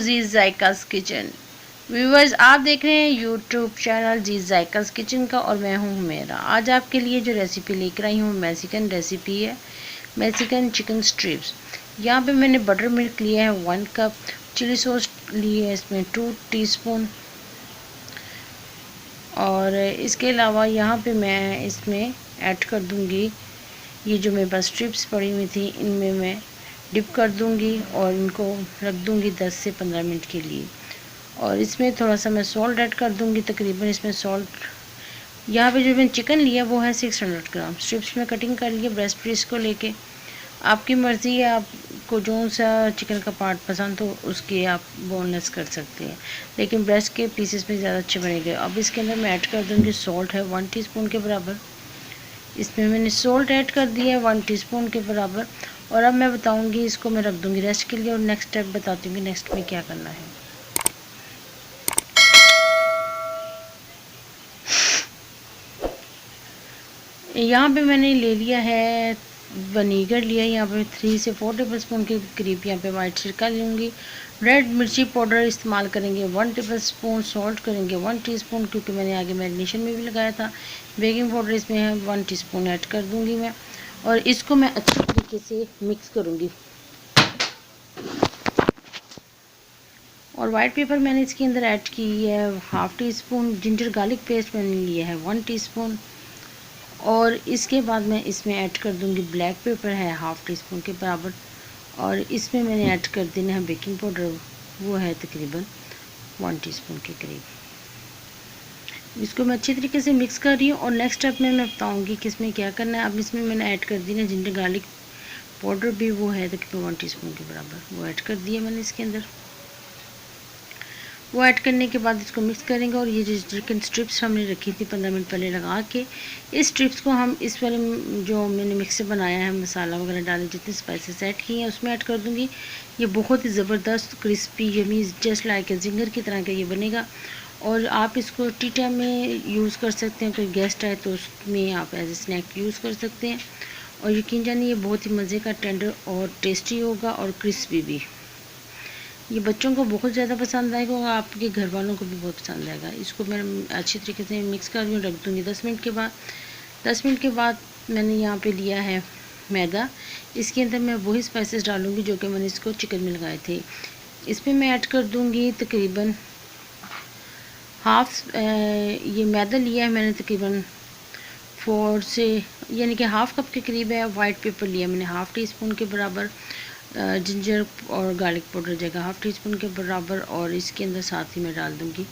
जीज़ जायकास kitchen. Viewers, आप देख रहे हैं यूट्यूब चैनल जीज़ जायकास किचन का और मैं हूं हुमेरा। आज आपके लिए जो रेसिपी लेकर आई हूं मैक्सिकन रेसिपी है, मैक्सिकन चिकन स्ट्रिप्स। यहाँ पे मैंने बटर मिल्क लिया है 1 कप, चिली सॉस ली है इसमें 2 टीस्पून, और इसके अलावा यहाँ पे मैं इसमें ऐड कर दूँगी ये जो मेरे पास स्ट्रिप्स पड़ी हुई थी, इनमें मैं डिप कर दूँगी और इनको रख दूँगी 10 से 15 मिनट के लिए। और इसमें थोड़ा सा मैं सॉल्ट ऐड कर दूँगी। तकरीबन इसमें सॉल्ट, यहाँ पे जो मैंने चिकन लिया वो है 600 ग्राम। स्ट्रिप्स में कटिंग कर लिए ब्रेस्ट पीस को लेके। आपकी मर्ज़ी है, आपको जो सा चिकन का पार्ट पसंद हो उसके आप बोनलेस कर सकते हैं, लेकिन ब्रेस्ट के पीसेस में ज़्यादा अच्छे बनेंगे। अब इसके अंदर मैं ऐड कर दूँगी सॉल्ट है 1 टीस्पून के बराबर। इसमें मैंने सॉल्ट ऐड कर दिया है 1 टीस्पून के बराबर। और अब मैं बताऊंगी, इसको मैं रख दूंगी रेस्ट के लिए और नेक्स्ट स्टेप बताती हूँ नेक्स्ट में क्या करना है। यहाँ पे मैंने ले लिया है वनीगर लिया है, यहाँ पे 3 से 4 टेबल स्पून के करीब यहाँ पे वाइट सिरका लूँगी। रेड मिर्ची पाउडर इस्तेमाल करेंगे 1 टेबल स्पून, सॉल्ट करेंगे 1 टीस्पून क्योंकि मैंने आगे मैरिनेशन में भी लगाया था। बेकिंग पाउडर इसमें है 1 टीस्पून ऐड कर दूँगी मैं, और इसको मैं अच्छे तरीके से मिक्स करूँगी। और वाइट पेपर मैंने इसके अंदर ऐड की है 1/2 टीस्पून। जिंजर गार्लिक पेस्ट मैंने लिया है 1 टीस्पून। और इसके बाद मैं इसमें ऐड कर दूंगी ब्लैक पेपर है 1/2 टीस्पून के बराबर। और इसमें मैंने ऐड कर देना है बेकिंग पाउडर, वो है तकरीबन 1 टीस्पून के करीब। इसको मैं अच्छी तरीके से मिक्स कर रही हूँ और नेक्स्ट स्टेप में मैं बताऊँगी कि इसमें क्या करना है। अब इसमें मैंने ऐड कर दी है जिंजर गार्लिक पाउडर भी, वो है तकरीबन 1 टीस्पून के बराबर, वो ऐड कर दिया मैंने इसके अंदर। वो ऐड करने के बाद इसको मिक्स करेंगे। और ये जो चिकन स्ट्रिप्स हमने रखी थी 15 मिनट पहले लगा के, इस स्ट्रिप्स को हम इस वाले जो मैंने मिक्सर बनाया है, मसाला वगैरह डाले, जितने स्पाइसेस ऐड किए हैं उसमें ऐड कर दूँगी। ये बहुत ही ज़बरदस्त crispy yummy just like a ginger की तरह का ये बनेगा। और आप इसको टी टाइम में यूज़ कर सकते हैं, कोई गेस्ट आए तो उसमें आप एज ए स्नैक यूज़ कर सकते हैं। और यकीन जानिए ये बहुत ही मज़े का, टेंडर और टेस्टी होगा और क्रिस्पी भी। ये बच्चों को बहुत ज़्यादा पसंद आएगा और आपके घर वालों को भी बहुत पसंद आएगा। इसको मैं अच्छी तरीके से मिक्स कर रही रख दूँगी 10 मिनट के बाद। 10 मिनट के बाद मैंने यहाँ पे लिया है मैदा। इसके अंदर मैं वही स्पाइसेस डालूँगी जो कि मैंने इसको चिकन में लगाए थे। इसमें मैं ऐड कर दूँगी तकरीबन ये मैदा लिया है मैंने तकरीबन 4 से, यानी कि हाफ़ कप के करीब है। वाइट पेपर लिया मैंने 1/2 टीस्पून के बराबर। जिंजर और गार्लिक पाउडर जगह 1/2 टीस्पून के बराबर। और इसके अंदर साथ ही मैं डाल दूँगी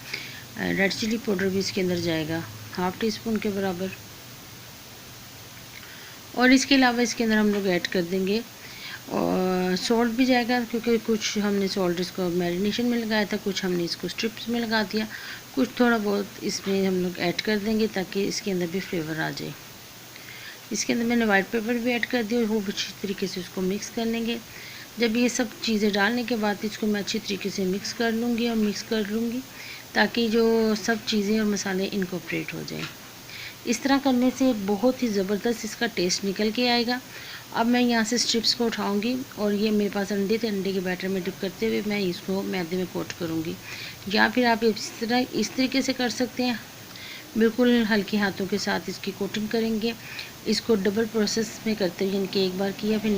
रेड चिली पाउडर भी इसके अंदर जाएगा 1/2 टीस्पून के बराबर। और इसके अलावा इसके अंदर हम लोग ऐड कर देंगे और सॉल्ट भी जाएगा, क्योंकि कुछ हमने सॉल्ट इसको मैरिनेशन में लगाया था, कुछ हमने इसको स्ट्रिप्स में लगा दिया, कुछ थोड़ा बहुत इसमें हम लोग ऐड कर देंगे ताकि इसके अंदर भी फ्लेवर आ जाए। इसके अंदर मैंने वाइट पेपर भी ऐड कर दिया और वो अच्छी तरीके से उसको मिक्स कर लेंगे। जब ये सब चीज़ें डालने के बाद इसको मैं अच्छी तरीके से मिक्स कर लूँगी और मिक्स कर लूँगी ताकि जो सब चीज़ें और मसाले इनकॉर्पोरेट हो जाएं। इस तरह करने से बहुत ही ज़बरदस्त इसका टेस्ट निकल के आएगा। अब मैं यहाँ से स्ट्रिप्स को उठाऊँगी और ये मेरे पास अंडे थे, अंडे के बैटर में डिप करते हुए मैं इसको मैदे में कोट करूँगी। या फिर आप इस तरीके से कर सकते हैं, बिल्कुल हल्के हाथों के साथ इसकी कोटिंग करेंगे। इसको डबल प्रोसेस में करते हुए, यानी कि एक बार किया फिर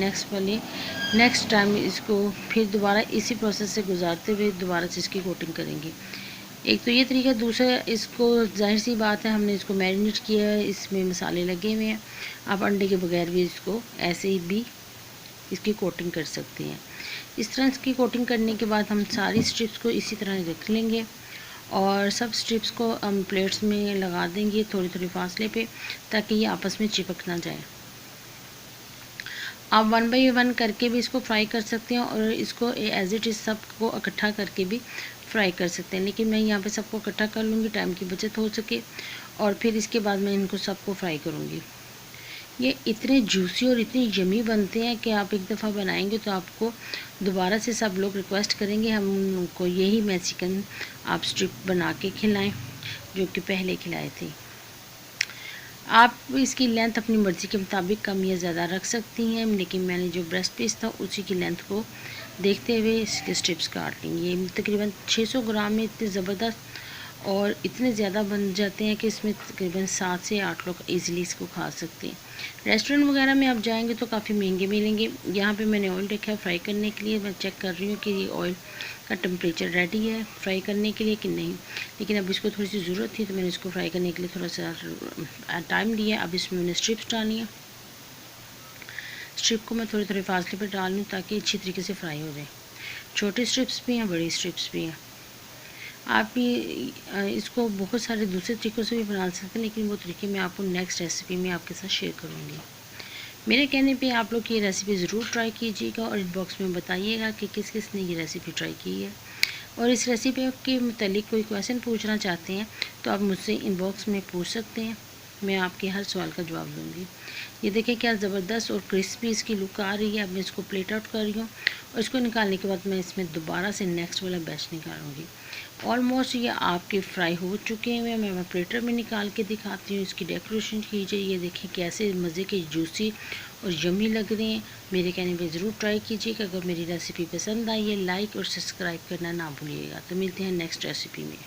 नेक्स्ट टाइम इसको फिर दोबारा इसी प्रोसेस से गुजारते हुए दोबारा से इसकी कोटिंग करेंगे। एक तो ये तरीका, दूसरा इसको जाहिर सी बात है हमने इसको मैरिनेट किया है, इसमें मसाले लगे हुए हैं। आप अंडे के बगैर भी इसको ऐसे ही भी इसकी कोटिंग कर सकते हैं। इस तरह इसकी कोटिंग करने के बाद हम सारी स्ट्रिप्स को इसी तरह रख लेंगे और सब स्ट्रिप्स को हम प्लेट्स में लगा देंगे थोड़ी थोड़ी फासले पे, ताकि ये आपस में चिपक ना जाए। आप 1 बाई 1 करके भी इसको फ्राई कर सकते हैं और इसको एज इट इज़ सबको इकट्ठा करके भी फ्राई कर सकते हैं, लेकिन मैं यहाँ पे सबको इकट्ठा कर लूँगी, टाइम की बचत हो सके। और फिर इसके बाद मैं इनको सबको फ्राई करूँगी। ये इतने जूसी और इतने यमी बनते हैं कि आप एक दफ़ा बनाएंगे तो आपको दोबारा से सब लोग रिक्वेस्ट करेंगे हम उनको यही मैक्सिकन आप स्ट्रिप बना के खिलाएं जो कि पहले खिलाए थे। आप इसकी लेंथ अपनी मर्ज़ी के मुताबिक कम या ज़्यादा रख सकती हैं, लेकिन मैंने जो ब्रेस्ट पीस था उसी की लेंथ को देखते हुए इसके स्ट्रिप्स काट ली। ये तकरीबन 600 ग्राम में इतने ज़बरदस्त और इतने ज़्यादा बन जाते हैं कि इसमें तकरीबन 7 से 8 लोग ईज़िली इसको खा सकते हैं। रेस्टोरेंट वगैरह में आप जाएंगे तो काफ़ी महंगे मिलेंगे। यहाँ पे मैंने ऑयल रखा है फ्राई करने के लिए। मैं चेक कर रही हूँ कि ये ऑयल का टेम्परेचर रेडी है फ्राई करने के लिए कि नहीं, लेकिन अब इसको थोड़ी सी ज़रूरत थी तो मैंने इसको फ्राई करने के लिए थोड़ा सा टाइम लिया। अब इसमें मैंने स्ट्रिप्स डाली है। स्ट्रिप को मैं थोड़े थोड़े फासले पर डाल लूँ ताकि अच्छी तरीके से फ्राई हो जाए। छोटे स्ट्रिप्स भी हैं, बड़ी स्ट्रिप्स भी हैं। आप भी इसको बहुत सारे दूसरे तरीक़ों से भी बना सकते हैं, लेकिन वो तरीके मैं आपको नेक्स्ट रेसिपी में आपके साथ शेयर करूँगी। मेरे कहने पे आप लोग ये रेसिपी ज़रूर ट्राई कीजिएगा और इनबॉक्स में बताइएगा कि किस किस ने ये रेसिपी ट्राई की है। और इस रेसिपी के मतलब कोई क्वेश्चन पूछना चाहते हैं तो आप मुझसे इनबॉक्स में पूछ सकते हैं, मैं आपके हर सवाल का जवाब दूँगी। ये देखें क्या ज़बरदस्त और क्रिस्पी इसकी लुक आ रही है। अब मैं इसको प्लेट आउट कर रही हूँ और इसको निकालने के बाद मैं इसमें दोबारा से नेक्स्ट वाला बैच निकालूँगी। ऑलमोस्ट ये आपके फ्राई हो चुके हैं। मैं प्लेटर में निकाल के दिखाती हूँ। इसकी डेकोरेशन कीजिए। ये देखें कैसे मज़े के जूसी और यम्मी लग रहे हैं। मेरे कहने पे ज़रूर ट्राई कीजिएगा। अगर मेरी रेसिपी पसंद आई है लाइक और सब्सक्राइब करना ना भूलिएगा। तो मिलते हैं नेक्स्ट रेसिपी में।